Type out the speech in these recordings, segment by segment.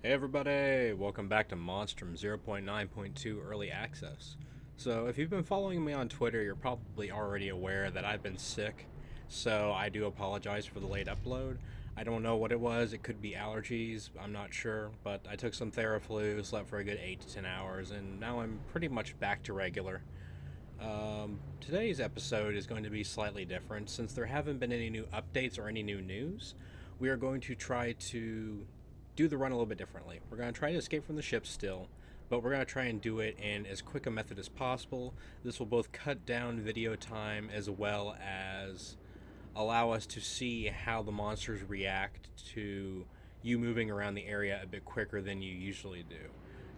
Hey everybody, welcome back to Monstrum 0.9.2 Early Access. So if you've been following me on Twitter, you're probably already aware that I've been sick, so I do apologize for the late upload. I don't know what it was, it could be allergies, I'm not sure, but I took some Theraflu, slept for a good 8 to 10 hours, and now I'm pretty much back to regular. Today's episode is going to be slightly different. Since there haven't been any new updates or any new news, we are going to try to do the run a little bit differently. We're going to try to escape from the ship still, but we're going to try and do it in as quick a method as possible. This will both cut down video time as well as allow us to see how the monsters react to you moving around the area a bit quicker than you usually do.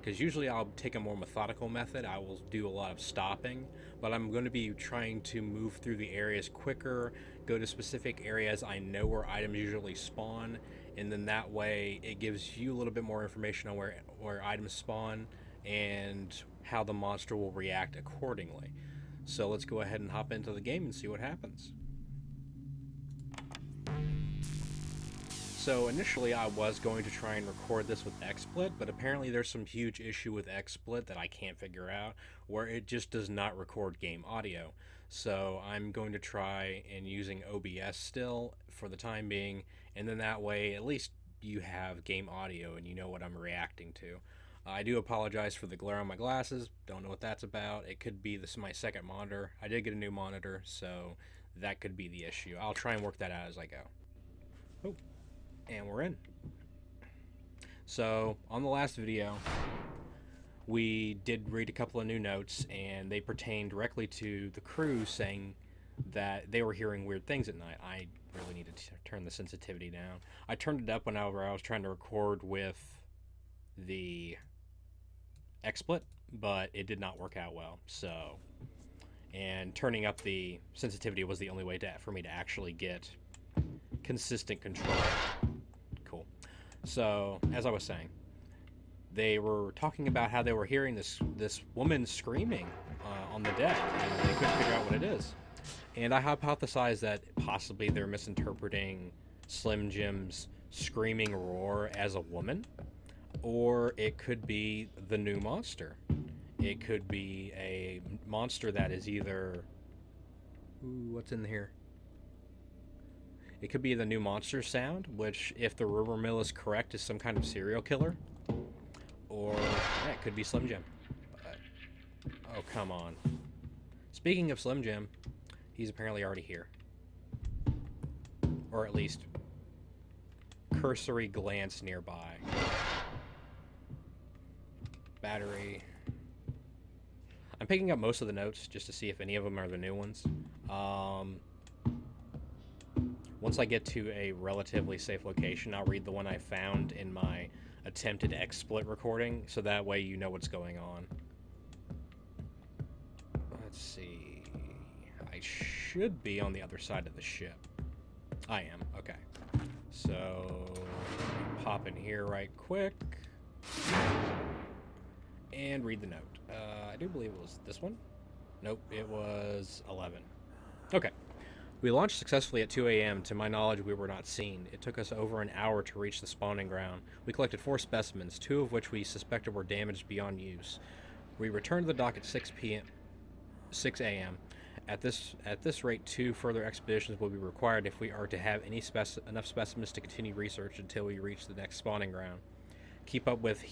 Because usually I'll take a more methodical method. I will do a lot of stopping, but I'm going to be trying to move through the areas quicker, go to specific areas I know where items usually spawn, and then that way it gives you a little bit more information on where items spawn and how the monster will react accordingly. So let's go ahead and hop into the game and see what happens. So initially I was going to try and record this with XSplit, but apparently there's some huge issue with XSplit that I can't figure out where it just does not record game audio. So I'm going to try and using OBS still for the time being, and then that way at least you have game audio and you know what I'm reacting to. I do apologize for the glare on my glasses, don't know what that's about. It could be this is my second monitor. I did get a new monitor, so that could be the issue. I'll try and work that out as I go. Oh. And we're in. So on the last video we did read a couple of new notes, and they pertain directly to the crew saying that they were hearing weird things at night. I really need to turn the sensitivity down. I turned it up whenever I was trying to record with the XSplit, but it did not work out well. So, and turning up the sensitivity was the only way for me to actually get consistent control. Cool. So, as I was saying, they were talking about how they were hearing this woman screaming on the deck, and they couldn't figure out what it is. And I hypothesized that possibly they're misinterpreting Slim Jim's screaming roar as a woman, or it could be the new monster. It could be a monster that is either... Ooh, what's in here? It could be the new monster sound, which, if the rumor mill is correct, is some kind of serial killer. Or, yeah, it could be Slim Jim. But, oh, come on. Speaking of Slim Jim, he's apparently already here. Or at least, cursory glance nearby. Battery. I'm picking up most of the notes just to see if any of them are the new ones. Once I get to a relatively safe location, I'll read the one I found in my attempted XSplit recording, so that way you know what's going on. Let's see. I should be on the other side of the ship. I am. Okay. So, pop in here right quick. And read the note. I do believe it was this one. Nope, it was 11. Okay. We launched successfully at 2 a.m. To my knowledge, we were not seen. It took us over an hour to reach the spawning ground. We collected 4 specimens, 2 of which we suspected were damaged beyond use. We returned to the dock at 6 a.m. At this rate, 2 further expeditions will be required if we are to have enough specimens to continue research until we reach the next spawning ground. Keeping up with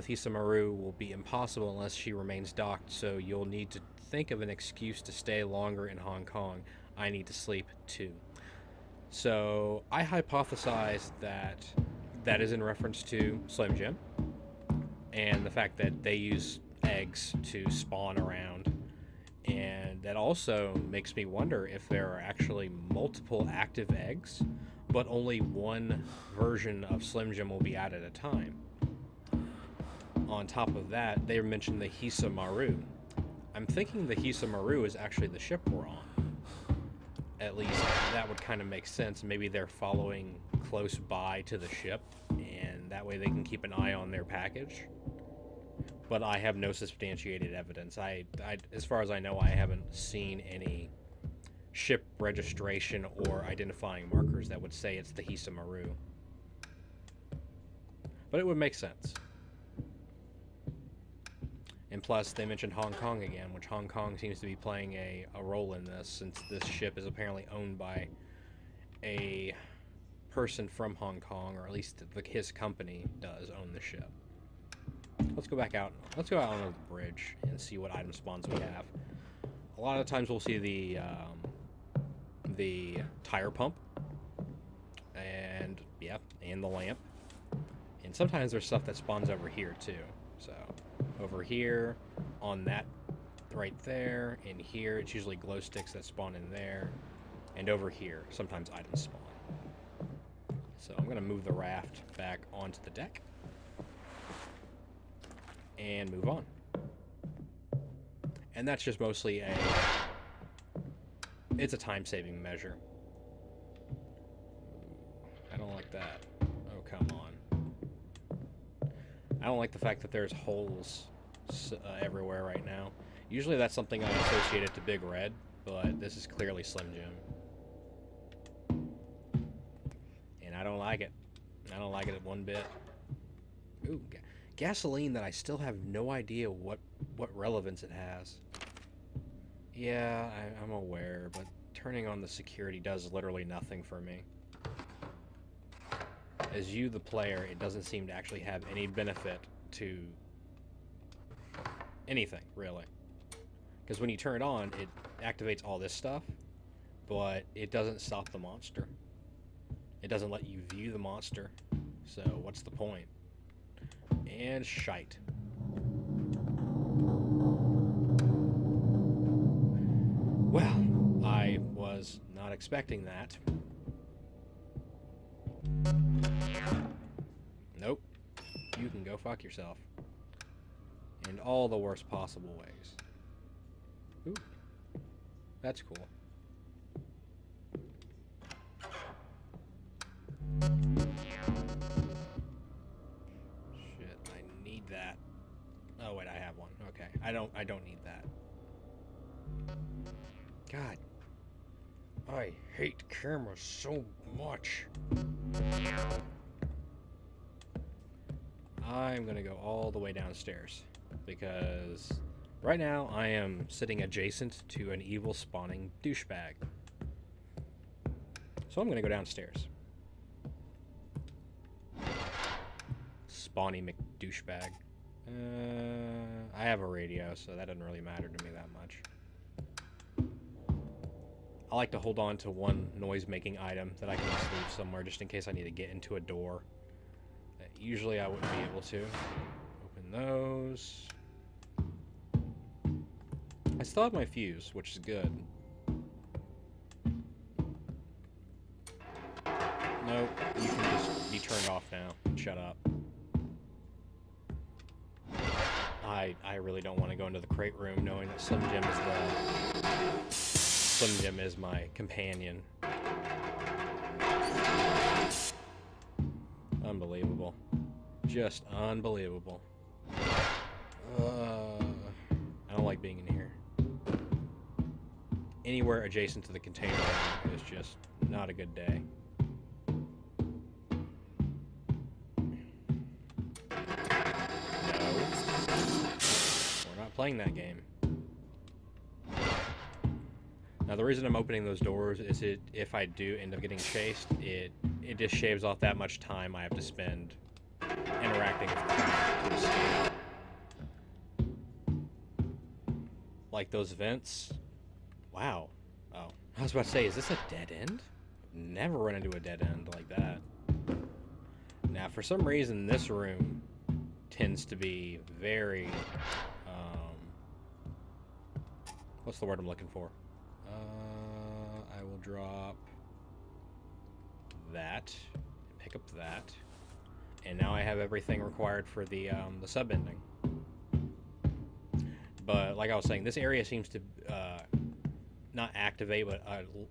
Hisamaru will be impossible unless she remains docked, so you'll need to think of an excuse to stay longer in Hong Kong. I need to sleep too. So I hypothesized that is in reference to Slim Jim and the fact that they use eggs to spawn around, and that also makes me wonder if there are actually multiple active eggs, but only one version of Slim Jim will be out at a time. On top of that, they mentioned the Hisamaru. I'm thinking the Hisamaru is actually the ship we're on. At least that would kind of make sense. Maybe they're following close by to the ship, and that way they can keep an eye on their package. But I have no substantiated evidence. As far as I know, I haven't seen any ship registration or identifying markers that would say it's the Hisamaru. But it would make sense. And plus, they mentioned Hong Kong again, which Hong Kong seems to be playing a role in this, since this ship is apparently owned by a person from Hong Kong, or at least his company does own the ship. Let's go back out. Let's go out on the bridge and see what item spawns we have. A lot of times we'll see the tire pump, and and the lamp. And sometimes there's stuff that spawns over here too. So over here, on that right there, and here it's usually glow sticks that spawn in there, and over here sometimes items spawn. So I'm gonna move the raft back onto the deck and move on. And that's just mostly it's a time-saving measure. I don't like that. Oh, come on. I don't like the fact that there's holes everywhere right now. Usually that's something I associate it to Big Red, but this is clearly Slim Jim. And I don't like it. I don't like it one bit. Ooh, gasoline that I still have no idea what relevance it has. Yeah, I'm aware, but turning on the security does literally nothing for me. As you, the player, it doesn't seem to actually have any benefit to anything, really. Because when you turn it on, it activates all this stuff, but it doesn't stop the monster. It doesn't let you view the monster. So what's the point? And shite. Well, I was not expecting that. Nope. You can go fuck yourself. In all the worst possible ways. Ooh. That's cool. Shit, I need that. Oh wait, I have one. Okay. I don't need that. God. I hate cameras so much. I'm gonna go all the way downstairs because right now I am sitting adjacent to an evil spawning douchebag. So I'm gonna go downstairs. Spawny McDouchebag. I have a radio, so that doesn't really matter to me that much. I like to hold on to one noise-making item that I can just leave somewhere just in case I need to get into a door. Usually I wouldn't be able to. Open those. I still have my fuse, which is good. Nope, you can just be turned off now. Shut up. I really don't want to go into the crate room knowing that Slim Jim is my companion. Unbelievable. Just unbelievable. I don't like being in here. Anywhere adjacent to the container room is just not a good day. No. We're not playing that game. Now the reason I'm opening those doors is if I do end up getting chased, it just shaves off that much time I have to spend interacting with crap. Like those vents. Wow. Oh, I was about to say, is this a dead end? I've never run into a dead end like that. Now, for some reason, this room tends to be very, what's the word I'm looking for? I will drop that, pick up that, and now I have everything required for the sub-ending. But like I was saying, this area seems to not activate, but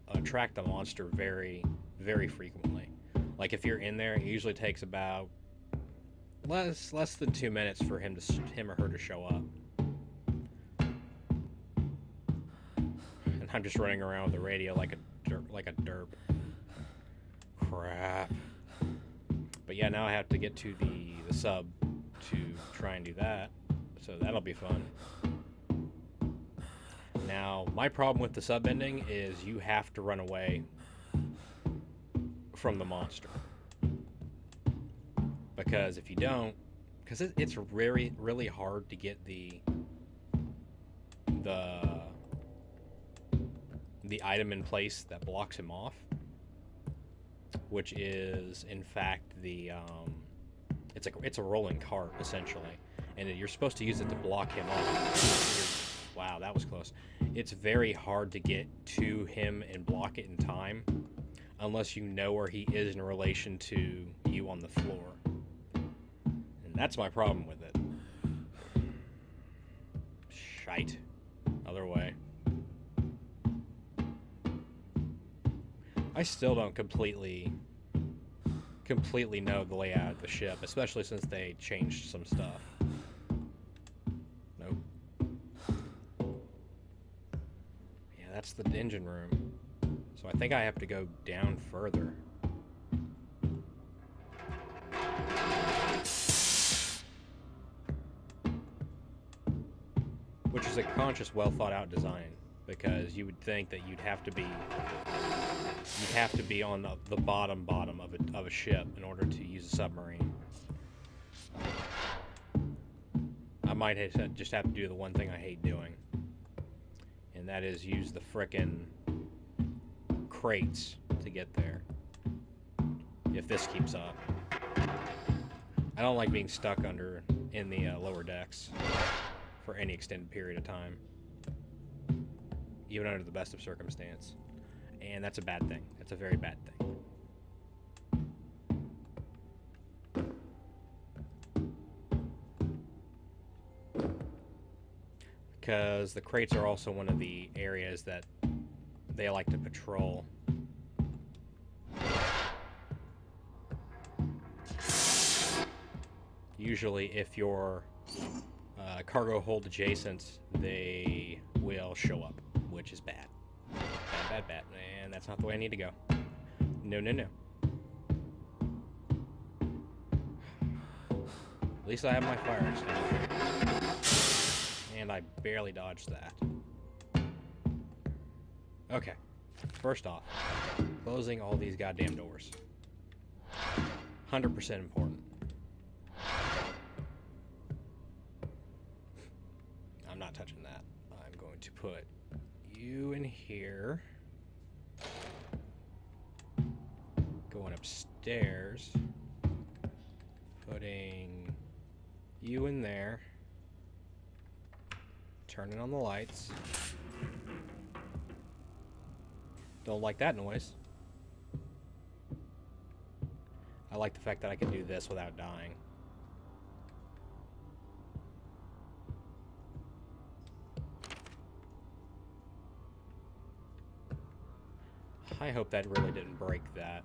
attract the monster very, very frequently. Like if you're in there, it usually takes about less than 2 minutes for him or her to show up. And I'm just running around with the radio like a derp. Crap. But yeah, now I have to get to the sub to try and do that. So that'll be fun. Now, my problem with the sub ending is you have to run away from the monster. Because if you don't, because it's really, really hard to get the item in place that blocks him off, which is in fact it's a rolling cart essentially, and you're supposed to use it to block him off. Wow, that was close. It's very hard to get to him and block it in time unless you know where he is in relation to you on the floor. And that's my problem with it. Shite. Other way. I still don't completely know the layout of the ship, especially since they changed some stuff. Nope. Yeah, that's the engine room. So I think I have to go down further. Which is a conscious, well thought out design, because you would think that you'd have to be on the bottom of a ship in order to use a submarine. I might just have to do the one thing I hate doing, and that is use the frickin' crates to get there. If this keeps up. I don't like being stuck in the lower decks for any extended period of time, even under the best of circumstance. And that's a bad thing. That's a very bad thing. Because the crates are also one of the areas that they like to patrol. Usually if you're cargo hold adjacent, they will show up, which is bad. Bad. And that's not the way I need to go. No. At least I have my fire extinguisher. And I barely dodged that. Okay. First off, closing all these goddamn doors. 100% important. I'm not touching that. I'm going to put you in here. Going upstairs. Putting you in there. Turning on the lights. Don't like that noise. I like the fact that I can do this without dying. I hope that really didn't break that.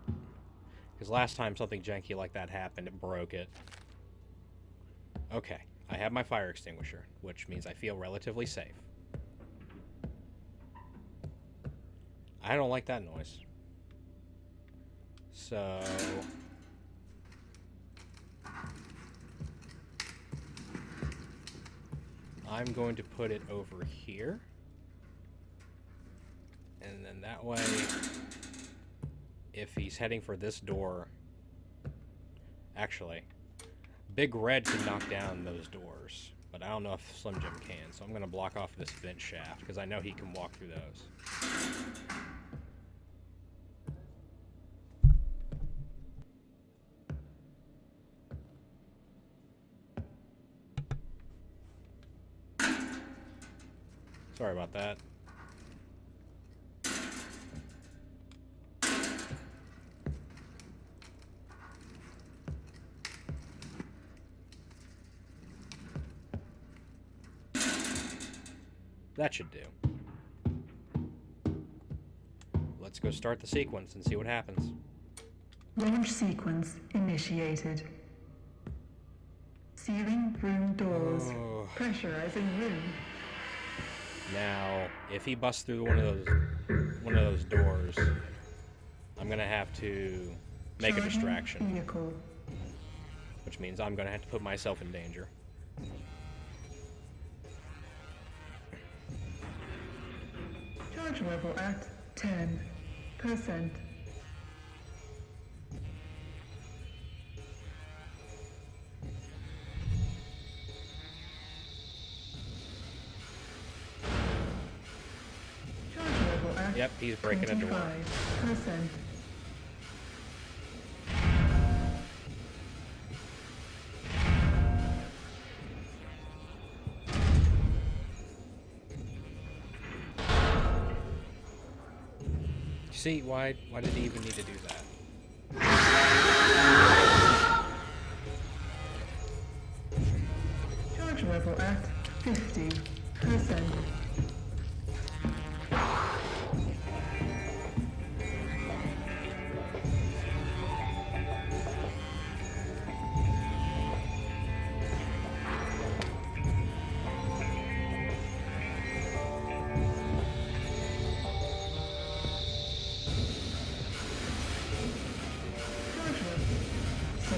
Because last time something janky like that happened, it broke it. Okay, I have my fire extinguisher, which means I feel relatively safe. I don't like that noise. So... I'm going to put it over here. And then that way, if he's heading for this door... Actually, Big Red can knock down those doors, but I don't know if Slim Jim can, so I'm going to block off this vent shaft, because I know he can walk through those. Sorry about that. That should do. Let's go start the sequence and see what happens. Launch sequence initiated. Sealing room doors. Oh. Pressurizing room. Now, if he busts through one of those doors, I'm gonna have to make a distraction. Vehicle. which means I'm going to have to put myself in danger. Charge level at 10%. Charge level at Yep, he's breaking a door. 25%. See, why did he even need to do that? Charge level at 50%. Charge level 75%.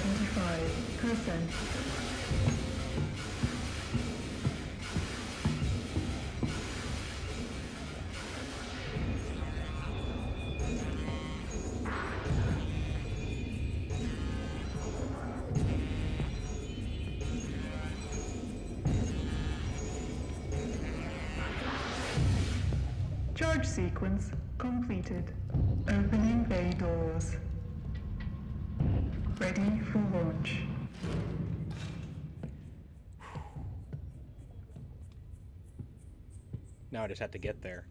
Charge sequence completed. Opening bay doors. Ready for launch. Now I just have to get there.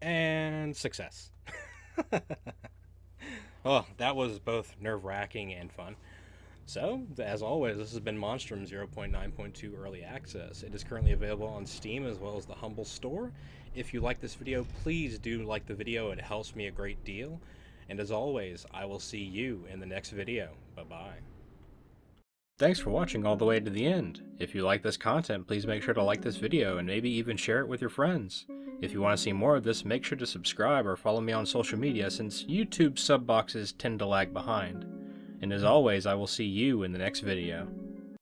And success. Oh, that was both nerve-wracking and fun. So, as always, this has been Monstrum 0.9.2 Early Access. It is currently available on Steam as well as the Humble Store. If you like this video, please do like the video. It helps me a great deal. And as always, I will see you in the next video. Bye-bye. Thanks for watching all the way to the end. If you like this content, please make sure to like this video and maybe even share it with your friends. If you want to see more of this, make sure to subscribe or follow me on social media since YouTube sub boxes tend to lag behind. And as always, I will see you in the next video.